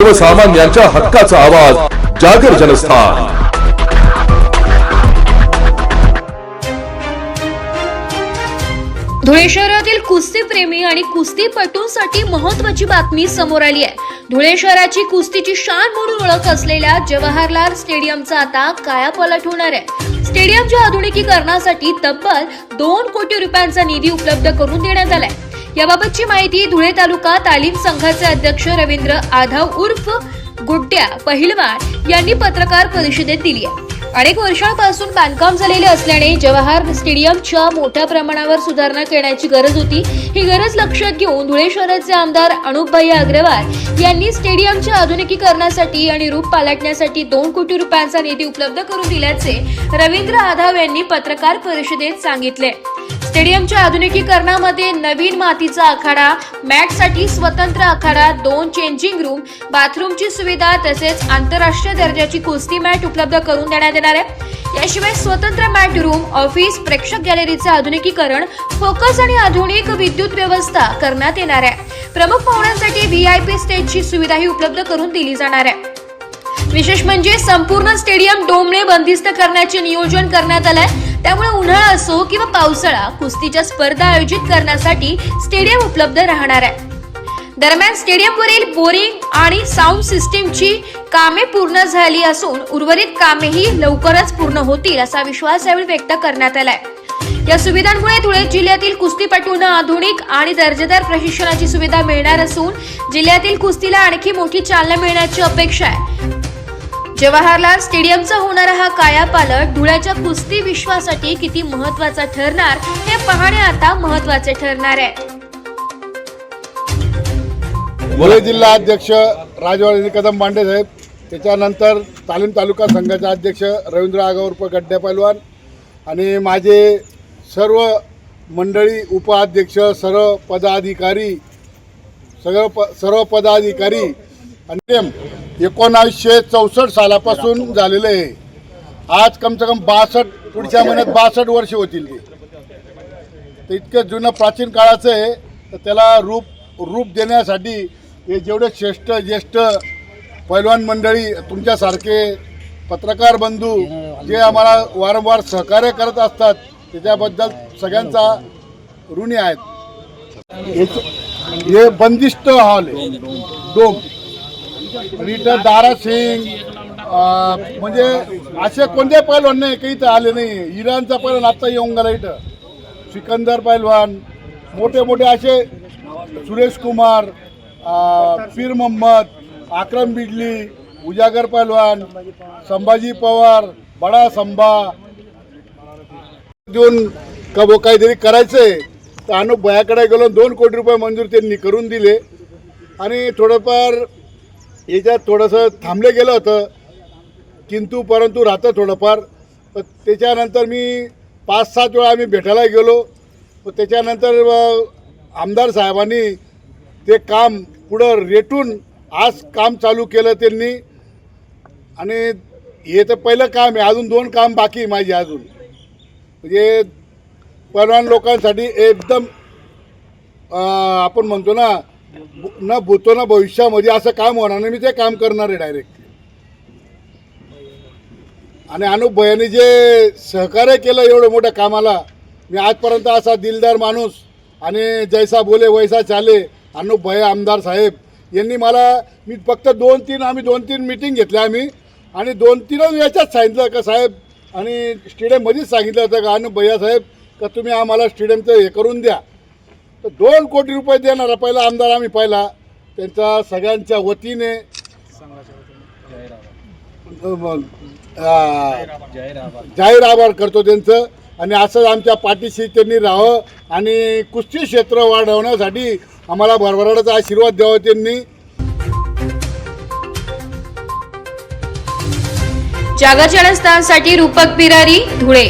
सर्वसामान्यांच्या हक्काचा आवाज जागर जनस्थान। धुळे शहरातील कुस्तीप्रेमी आणि कुस्तीपटूंसाठी महत्त्वाची बातमी समोर आली आहे। धुळे शहराची कुस्तीची शान म्हणून ओळख असलेल्या जवाहरलाल स्टेडियमचा आता कायापालट होणार आहे। स्टेडियमच्या आधुनिकीकरणासाठी तब्बल 2 कोटी रुपयांचा निधी उपलब्ध करून देण्यात आलाय। याबाबतची माहिती धुळे तालुका तालीम संघाचे अध्यक्ष रवींद्र आधाव उर्फ गुड्ड्या पहिलवान यांनी पत्रकार परिषदेत दिली आहे। अनेक वर्षांपासून बांधकाम झालेले असल्याने जवाहर स्टेडियमच्या मोठ्या प्रमाणावर सुधारणा करण्याची गरज होती। ही गरज लक्षात घेऊन धुळे शहराचे आमदार अनुपभाई अग्रवाल यांनी स्टेडियमच्या आधुनिकीकरणासाठी आणि रूप पालटण्यासाठी 2 कोटी रुपयांचा निधी उपलब्ध करून दिल्याचे रवींद्र आधाव यांनी पत्रकार परिषदेत सांगितले। स्टेडियमच्या आधुनिकीकरणामध्ये नवीन मातीचा आखाडा, मॅटसाठी स्वतंत्र आखाडा, 2 चेंजिंग रूम, बाथरूमची सुविधा तसेच आंतरराष्ट्रीय दर्जाची कुस्ती मॅट उपलब्ध करून देण्यात येणार आहे। याशिवाय स्वतंत्र मॅट रूम, ऑफिस, प्रेक्षक गॅलरीचे आधुनिकीकरण, फोकस आणि आधुनिक विद्युत व्यवस्था करण्यात येणार आहे। प्रमुख पाहुण्यांसाठी व्हीआयपी स्टेजची सुविधाही उपलब्ध करून दिली जाणार आहे। विशेष म्हणजे संपूर्ण स्टेडियम डोमने बंदिस्त करण्याचे नियोजन करण्यात आलंय। त्यामुळे उन्हाळा असो किंवा पावसाळा कुस्तीच्या स्पर्धा आयोजित करण्यासाठी स्टेडियम उपलब्ध राहणार आहे। दरम्यान स्टेडियमवरील बोरिंग आणि साऊंड सिस्टीमची कामे पूर्ण झाली असून उर्वरित कामेही लवकरच पूर्ण होतील असा विश्वास यावेळी व्यक्त करण्यात आलाय। या सुविधांमुळे धुळे जिल्ह्यातील कुस्तीपटूंना आधुनिक आणि दर्जेदार प्रशिक्षणाची सुविधा मिळणार असून जिल्ह्यातील कुस्तीला आणखी मोठी चालना मिळण्याची अपेक्षा आहे। जवाहरलाल स्टेडियमचा होणारा हा कायापालट धुळ्याच्या कुस्ती विश्वासाठी किती महत्त्वाचा ठरणार हे पाहणे आता महत्त्वाचे ठरणार आहे। धुळे जिल्हा अध्यक्ष राजवाडी कदम बांडे साहेब, त्याच्यानंतर तालीम तालुका संघाचे अध्यक्ष रवींद्र आगाव उर्फ गड्ड्या पहिलवान आणि माझे सर्व मंडळी, उपाध्यक्ष, सर्व पदाधिकारी आणि 1964 सालापासून झालेलं आहे। आज कम से कम 62 पुढच्या महिन्यात 62 वर्ष होतील ते इतकं जुनं प्राचीन काळाचं आहे। तर त्याला रूप देण्यासाठी हे जेवढे ज्येष्ठ पैलवान मंडळी, तुमच्यासारखे पत्रकार बंधू जे आम्हाला वारंवार सहकार्य करत असतात त्याच्याबद्दल सगळ्यांचा ऋणी आहेत। हे बंदिस्त हॉल आहे, डोम आणि इथं दारासिंग म्हणजे असे कोणते पैलवान नाही काही इथं आले नाही। इराणचा पैलवान आत्ता येऊन गेला इथं, सिकंदर पैलवान, मोठे असे सुरेश कुमार, पीर मोहम्मद, आक्रम बिजली, उजागर पैलवान, संभाजी पवार, बडा संभा देऊन कबो काहीतरी करायचंय तर अनुप भयाकडे गेलो 2 कोटी रुपये मंजूर त्यांनी करून दिले आणि थोडंफार याच्यात थोडंसं थांबले गेलं होतं किंतु परंतु राहतं थोडंफार। त्याच्यानंतर मी 5-7 वेळा आम्ही भेटायला गेलो। त्याच्यानंतर आमदार साहेबांनी ते काम पुढं रेटून आज काम चालू केलं त्यांनी आणि हे तर पहिलं काम आहे, अजून 2 काम बाकी माझी अजून। म्हणजे पैलवान लोकांसाठी एकदम आपण म्हणतो ना भूतो ना भविष्यामध्ये असं काम होणार नाही, मी ते काम करणार आहे डायरेक्ट। आणि अनुप भैयाने जे सहकार्य केलं एवढं मोठ्या कामाला, मी आजपर्यंत असा दिलदार माणूस आणि जैसा बोले वैसा चाले अनुप भैया आमदार साहेब यांनी मी फक्त 2-3 मीटिंग घेतल्या आम्ही आणि 2-3 याच्यात सांगितलं का साहेब आणि स्टेडियममध्येच सांगितलं होतं का अनुप भैया साहेब का तुम्ही आम्हाला स्टेडियमचं हे करून द्या। तर 2 कोटी रुपये देणारा पहिला आमदार आम्ही पाहिला, त्यांचा सगळ्यांच्या वतीने जाहीर आभार करतो त्यांचं। आणि असंच आमच्या पाठीशी त्यांनी राहावं आणि कुस्ती क्षेत्र वाढवण्यासाठी आम्हाला भरभराटाचा आशीर्वाद द्यावा त्यांनी। जागर जनस्थानसाठी रूपक बिरारी, धुळे।